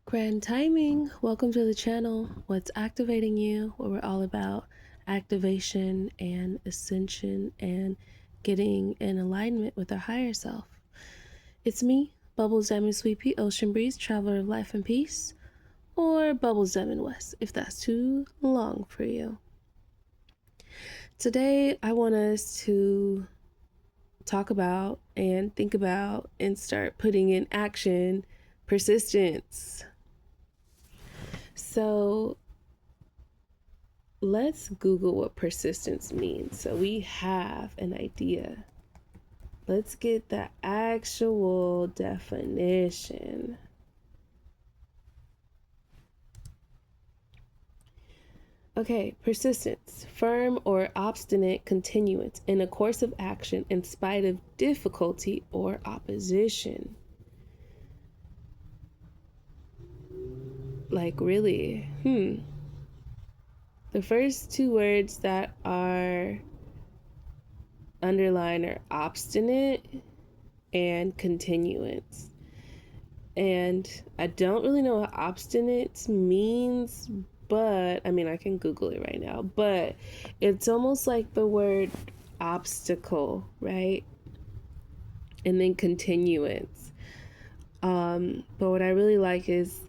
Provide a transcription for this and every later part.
Grand timing. Welcome to the channel. What's activating you? Where we're all about activation and ascension and getting in alignment with our higher self. It's me, Bubbles Diamond Sweet Pea, Ocean Breeze, Traveler of Life and Peace, or Bubbles Diamond West, if that's too long for you. Today, I want us to talk about and think about and start putting in action persistence. So let's Google what persistence means so we have an idea. Let's get the actual definition. Okay, persistence, firm or obstinate continuance in a course of action in spite of difficulty or opposition. Like, really? The first two words that are underlined are obstinate and continuance. And I don't really know what obstinate means, but I mean, I can Google it right now. But it's almost like the word obstacle, right? And then continuance. But what I really like is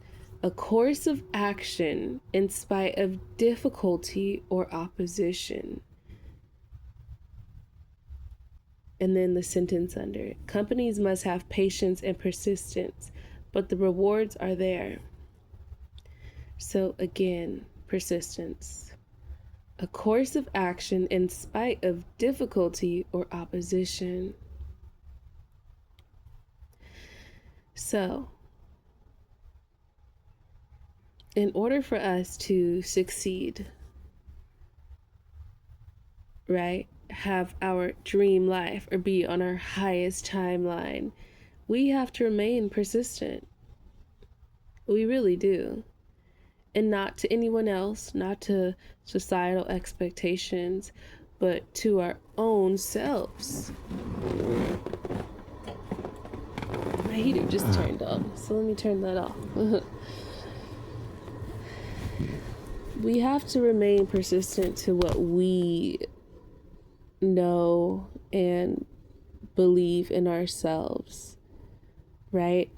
a course of action in spite of difficulty or opposition. And then the sentence under it. Companies must have patience and persistence, but the rewards are there. So again, persistence. A course of action in spite of difficulty or opposition. So, in order for us to succeed, right, have our dream life or be on our highest timeline, we have to remain persistent. We really do. And not to anyone else, not to societal expectations, but to our own selves. My heater just turned on, so let me turn that off. We have to remain persistent to what we know and believe in ourselves, right?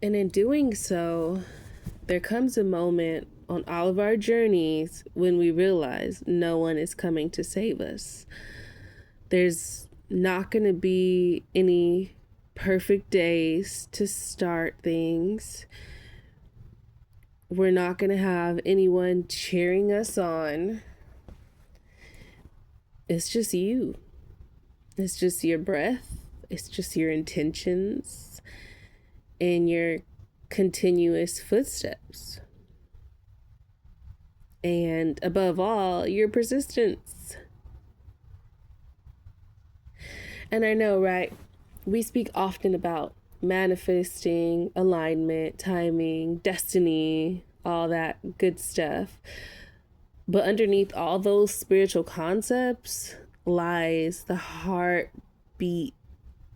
And in doing so, there comes a moment on all of our journeys when we realize no one is coming to save us. There's not going to be any perfect days to start things. We're not going to have anyone cheering us on. It's just you. It's just your breath. It's just your intentions and your continuous footsteps. And above all, your persistence. And I know, right? We speak often about manifesting, alignment, timing, destiny, all that good stuff. But underneath all those spiritual concepts lies the heartbeat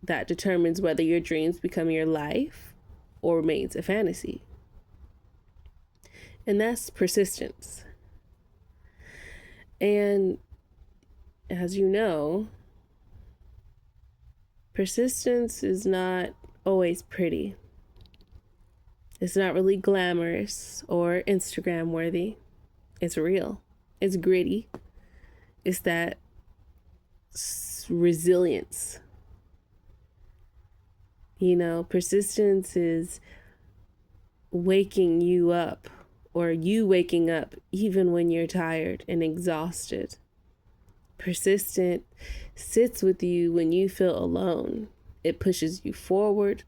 that determines whether your dreams become your life or remains a fantasy. And that's persistence. And as you know, persistence is not always pretty. It's not really glamorous or Instagram worthy. It's real. It's gritty. It's that resilience. You know, persistence is waking you up, or you waking up even when you're tired and exhausted. Persistent sits with you when you feel alone. It pushes you forward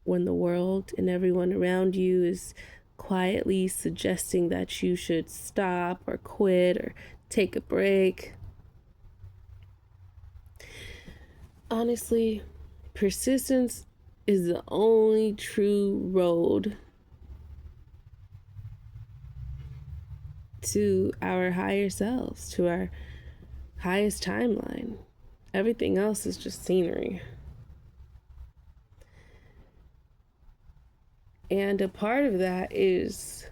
when the world and everyone around you is quietly suggesting that you should stop or quit or take a break. Honestly, persistence is the only true road to our higher selves, to our highest timeline. Everything else is just scenery. And a part of that is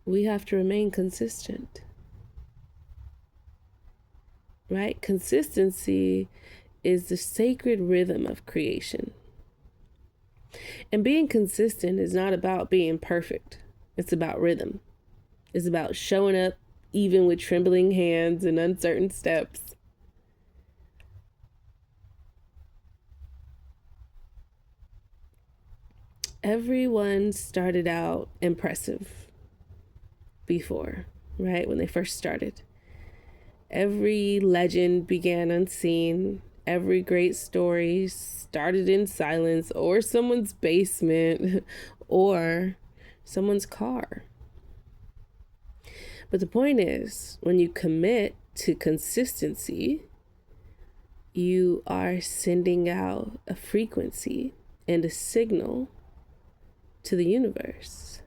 we have to remain consistent, right? Consistency is the sacred rhythm of creation. And being consistent is not about being perfect, it's about rhythm. It's about showing up even with trembling hands and uncertain steps. Everyone started out impressive before, right? When they first started. Every legend began unseen. Every great story started in silence or someone's basement or someone's car. But the point is, when you commit to consistency, you are sending out a frequency and a signal to the universe.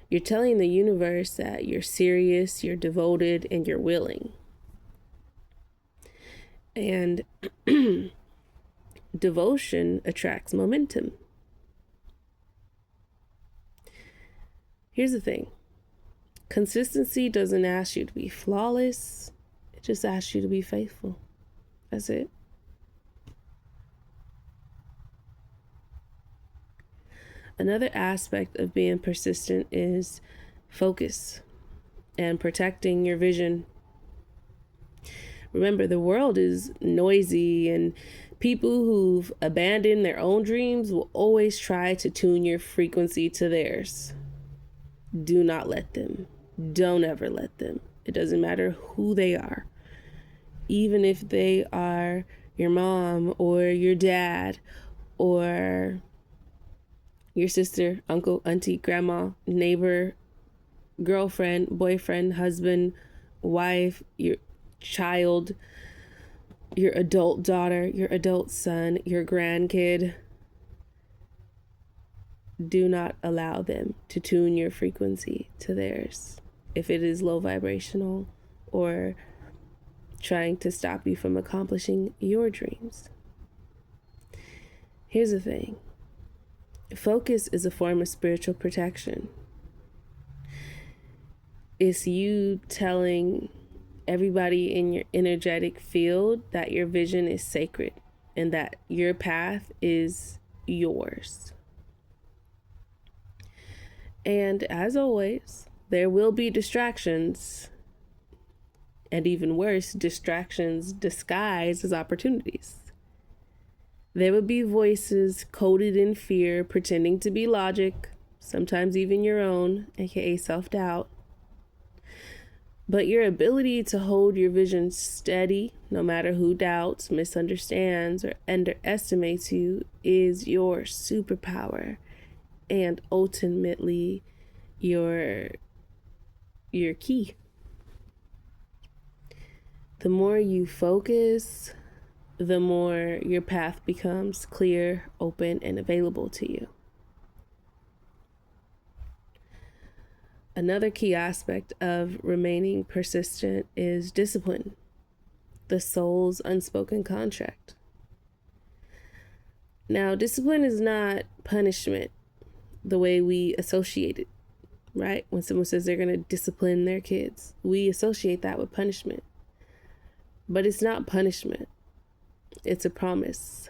You're telling the universe that you're serious, you're devoted, and you're willing. And devotion attracts momentum. Here's the thing. Consistency doesn't ask you to be flawless. It just asks you to be faithful. That's it. Another aspect of being persistent is focus and protecting your vision. Remember, the world is noisy, and people who've abandoned their own dreams will always try to tune your frequency to theirs. Do not let them. Don't ever let them. It doesn't matter who they are. Even if they are your mom or your dad or your sister, uncle, auntie, grandma, neighbor, girlfriend, boyfriend, husband, wife, your child, your adult daughter, your adult son, your grandkid. Do not allow them to tune your frequency to theirs if it is low vibrational or trying to stop you from accomplishing your dreams. Here's the thing. Focus is a form of spiritual protection. It's you telling everybody in your energetic field that your vision is sacred and that your path is yours. And as always, there will be distractions, and even worse, distractions disguised as opportunities. There would be voices coded in fear, pretending to be logic, sometimes even your own, aka self-doubt. But your ability to hold your vision steady, no matter who doubts, misunderstands, or underestimates you, is your superpower and ultimately your key. The more you focus, the more your path becomes clear, open, and available to you. Another key aspect of remaining persistent is discipline, the soul's unspoken contract. Now, discipline is not punishment the way we associate it, right? When someone says they're going to discipline their kids, we associate that with punishment. But it's not punishment. It's a promise.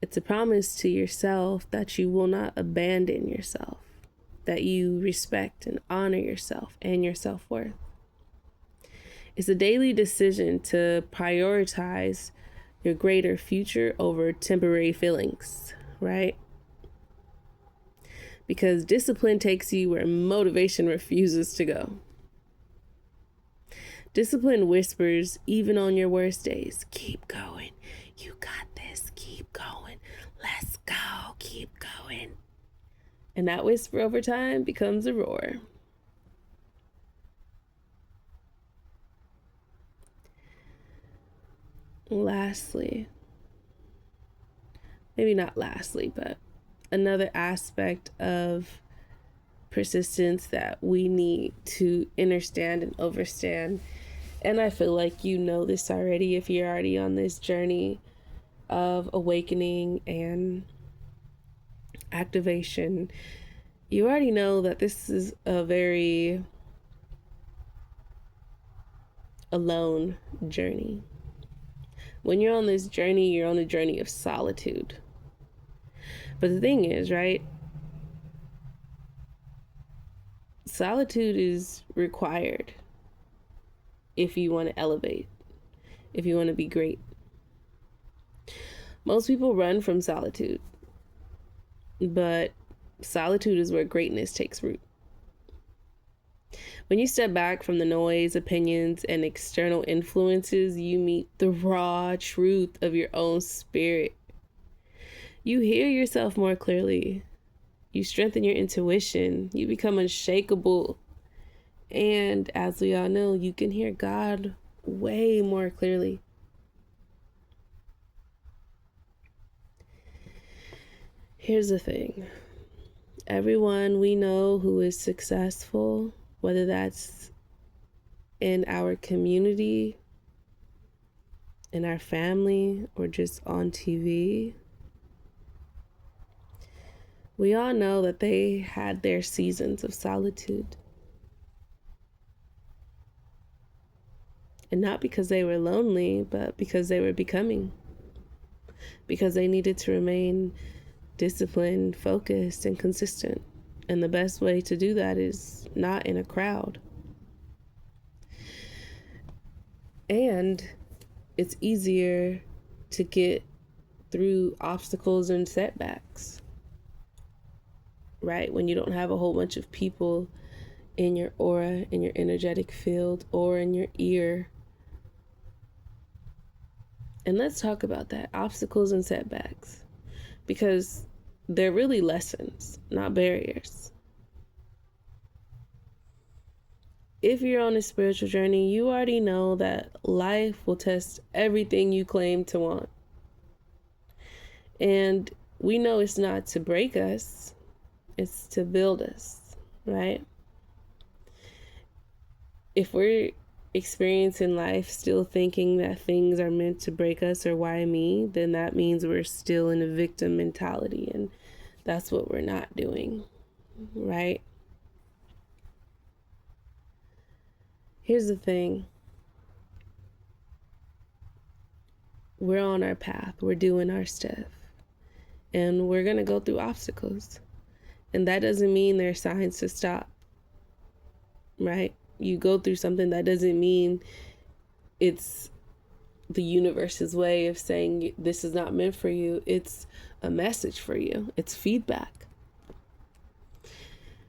It's a promise to yourself that you will not abandon yourself, that you respect and honor yourself and your self-worth. It's a daily decision to prioritize your greater future over temporary feelings, right? Because discipline takes you where motivation refuses to go. Discipline whispers, even on your worst days, keep going. You got this. Keep going. Let's go. Keep going. And that whisper over time becomes a roar. Lastly, maybe not lastly, but another aspect of persistence that we need to understand and overstand, and I feel like you know this already if you're already on this journey of awakening and activation, you already know that this is a very alone journey. When you're on this journey, you're on a journey of solitude. But the thing is, right? Solitude is required if you want to elevate, if you want to be great. Most people run from solitude, but solitude is where greatness takes root. When you step back from the noise, opinions, and external influences, you meet the raw truth of your own spirit. You hear yourself more clearly. You strengthen your intuition. You become unshakable. And as we all know, you can hear God way more clearly. Here's the thing. Everyone we know who is successful, whether that's in our community, in our family, or just on TV, we all know that they had their seasons of solitude. And not because they were lonely, but because they were becoming. Because they needed to remain disciplined, focused, and consistent. And the best way to do that is not in a crowd. And it's easier to get through obstacles and setbacks, right? When you don't have a whole bunch of people in your aura, in your energetic field, or in your ear. And let's talk about that, obstacles and setbacks, because they're really lessons, not barriers. If you're on a spiritual journey, you already know that life will test everything you claim to want. And we know it's not to break us, it's to build us, right? If we're experiencing life still thinking that things are meant to break us or why me, then that means we're still in a victim mentality, and that's what we're not doing, right? Here's the thing. We're on our path, we're doing our stuff, and we're gonna go through obstacles, and that doesn't mean there are signs to stop, right? You go through something, that doesn't mean it's the universe's way of saying this is not meant for you. It's a message for you. It's feedback.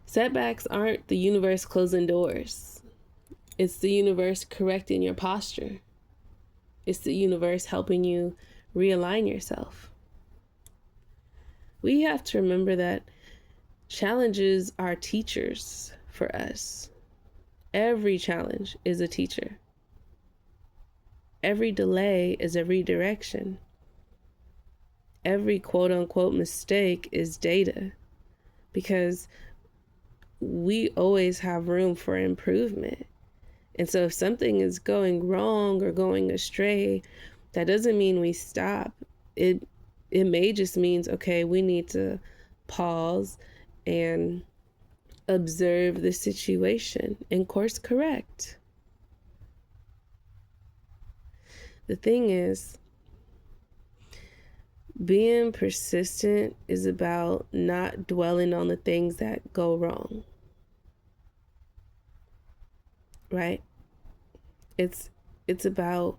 Setbacks aren't the universe closing doors. It's the universe correcting your posture. It's the universe helping you realign yourself. We have to remember that challenges are teachers for us. Every challenge is a teacher. Every delay is a redirection. Every quote unquote mistake is data, because we always have room for improvement. And so if something is going wrong or going astray, that doesn't mean we stop. It may just means, okay, we need to pause and observe the situation and course correct. The thing is, being persistent is about not dwelling on the things that go wrong, right? It's about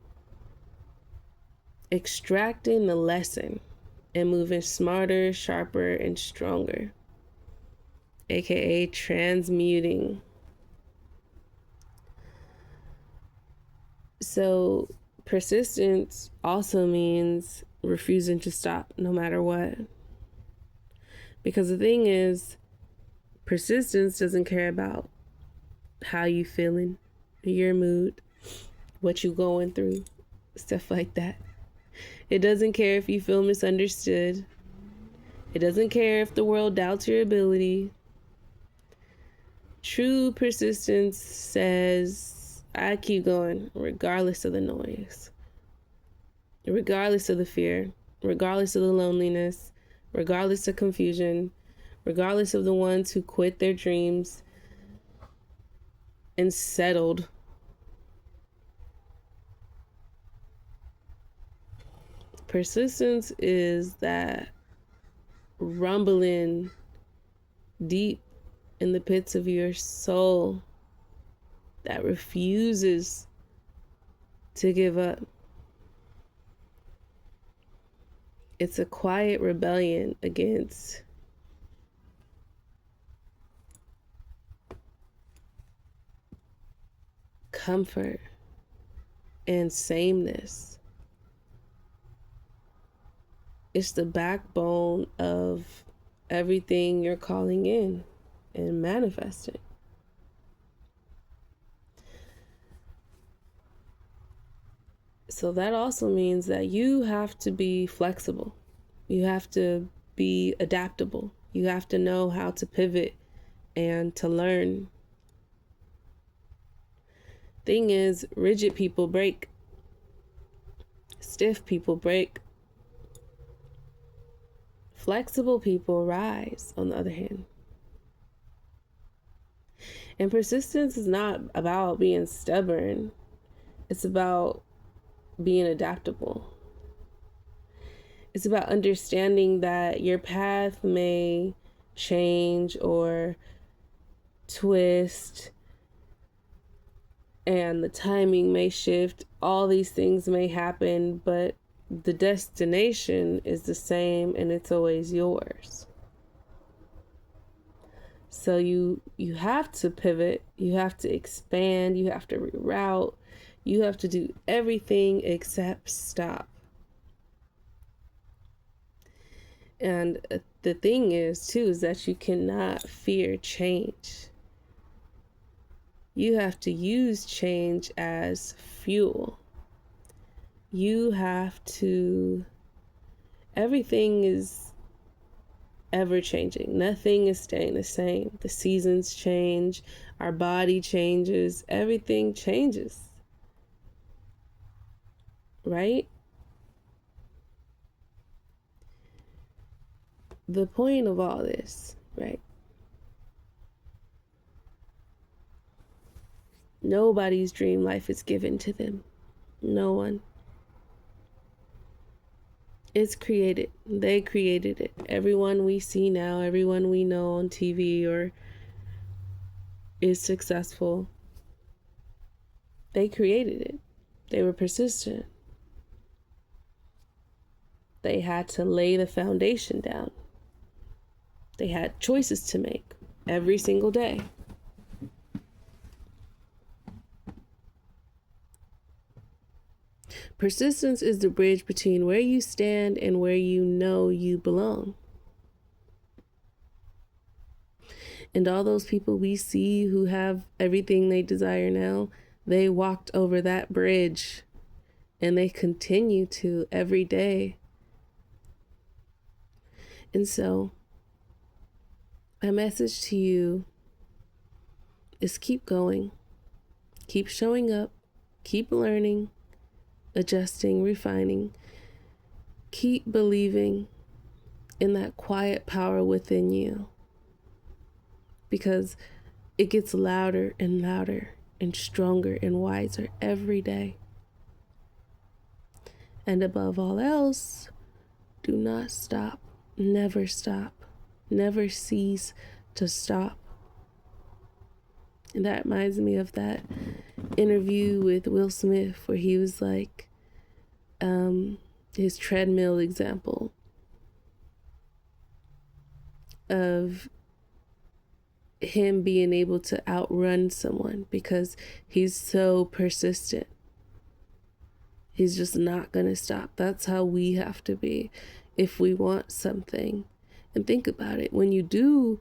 extracting the lesson and moving smarter, sharper, and stronger, aka transmuting. So persistence also means refusing to stop no matter what. Because the thing is, persistence doesn't care about how you feeling, your mood, what you going through, stuff like that. It doesn't care if you feel misunderstood. It doesn't care if the world doubts your ability. True persistence says, I keep going regardless of the noise, regardless of the fear, regardless of the loneliness, regardless of confusion, regardless of the ones who quit their dreams and settled. Persistence is that rumbling deep in the pits of your soul that refuses to give up. It's a quiet rebellion against comfort and sameness. It's the backbone of everything you're calling in and manifesting. So that also means that you have to be flexible. You have to be adaptable. You have to know how to pivot and to learn. Thing is, rigid people break. Stiff people break. Flexible people rise, on the other hand. And persistence is not about being stubborn. It's about being adaptable. It's about understanding that your path may change or twist, and the timing may shift. All these things may happen, but the destination is the same and it's always yours. So you have to pivot, you have to expand, you have to reroute, you have to do everything except stop. And the thing is, too, is that you cannot fear change. You have to use change as fuel. You have to, everything is ever changing. Nothing is staying the same. The seasons change, our body changes, everything changes. Right? The point of all this, right? Nobody's dream life is given to them. No one. It's created. They created it. Everyone we see now, everyone we know on TV or is successful, they created it. They were persistent. They had to lay the foundation down. They had choices to make every single day. Persistence is the bridge between where you stand and where you know you belong. And all those people we see who have everything they desire now, they walked over that bridge and they continue to every day. And so, my message to you is keep going, keep showing up, keep learning, adjusting, refining, keep believing in that quiet power within you, because it gets louder and louder and stronger and wiser every day. And above all else, do not stop, never cease to stop. And that reminds me of that interview with Will Smith where he was like, his treadmill example of him being able to outrun someone because he's so persistent. He's just not going to stop. That's how we have to be if we want something. And think about it. When you do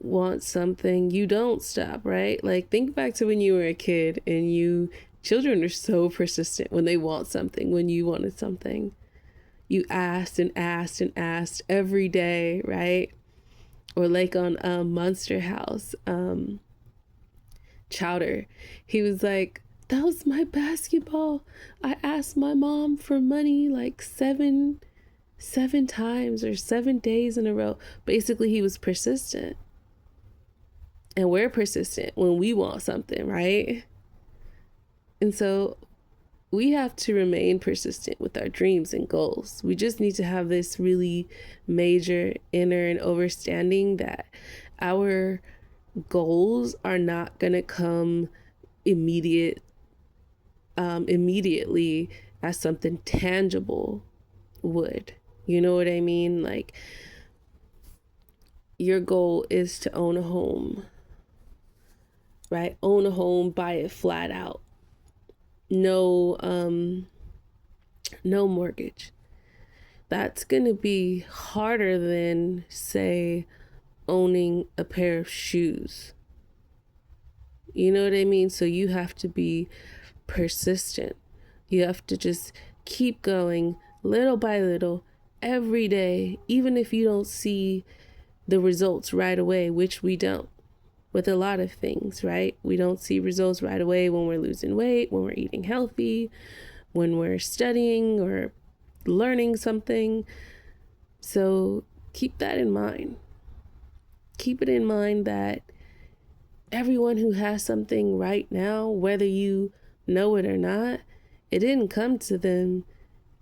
want something, you don't stop, right? Like, think back to when you were a kid and children are so persistent when they want something. When you wanted something, you asked and asked and asked every day, right? Or like on Monster House, Chowder, he was like, that was my basketball. I asked my mom for money like seven 7 times or 7 days in a row. Basically, he was persistent. And we're persistent when we want something, right? And so we have to remain persistent with our dreams and goals. We just need to have this really major inner and understanding that our goals are not going to come immediately as something tangible would. You know what I mean? Like, your goal is to own a home, right? Own a home, buy it flat out. No mortgage. That's going to be harder than, say, owning a pair of shoes. You know what I mean? So you have to be persistent. You have to just keep going little by little every day, even if you don't see the results right away, which we don't with a lot of things, right? We don't see results right away when we're losing weight, when we're eating healthy, when we're studying or learning something. So keep that in mind. Keep it in mind that everyone who has something right now, whether you know it or not, it didn't come to them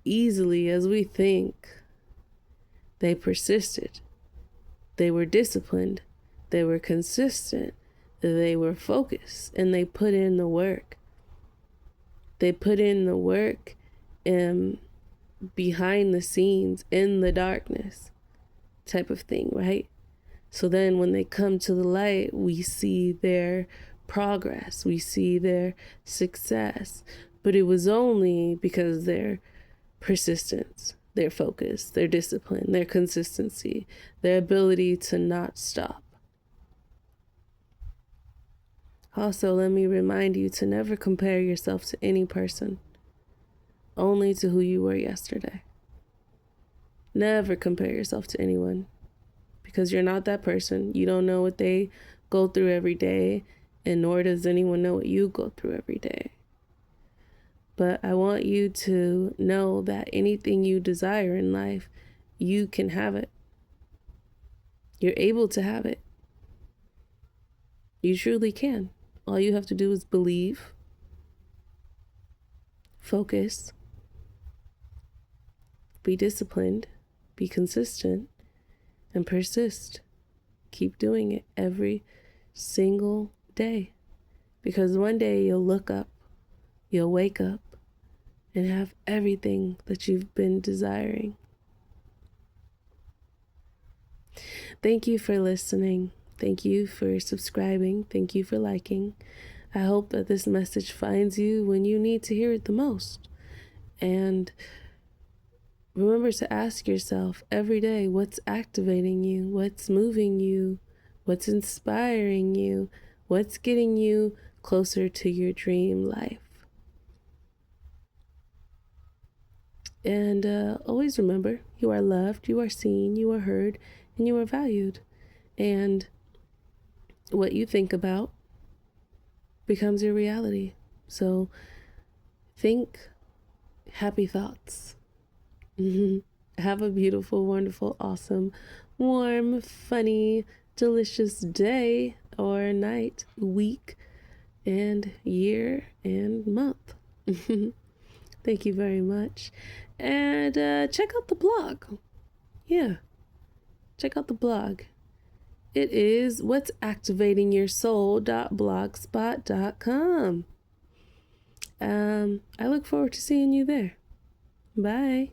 easily as we think. They persisted. They were disciplined. They were consistent. They were focused, and they put in the work. They put in the work and behind the scenes in the darkness type of thing, right? So then when they come to the light, we see their progress, we see their success. But it was only because their persistence, their focus, their discipline, their consistency, their ability to not stop. Also, let me remind you to never compare yourself to any person, only to who you were yesterday. Never compare yourself to anyone, because you're not that person. You don't know what they go through every day, and nor does anyone know what you go through every day. But I want you to know that anything you desire in life, you can have it. You're able to have it. You truly can. All you have to do is believe, focus, be disciplined, be consistent, and persist. Keep doing it every single day. Because one day you'll look up, you'll wake up, and have everything that you've been desiring. Thank you for listening. Thank you for subscribing. Thank you for liking. I hope that this message finds you when you need to hear it the most. And remember to ask yourself every day, what's activating you? What's moving you? What's inspiring you? What's getting you closer to your dream life? And always remember, you are loved, you are seen, you are heard, and you are valued. And what you think about becomes your reality. So think happy thoughts. Have a beautiful, wonderful, awesome, warm, funny, delicious day or night, week, and year and month. Thank you very much. And check out the blog. Yeah, check out the blog. It is what'sactivatingyoursoul.blogspot.com. I look forward to seeing you there. Bye.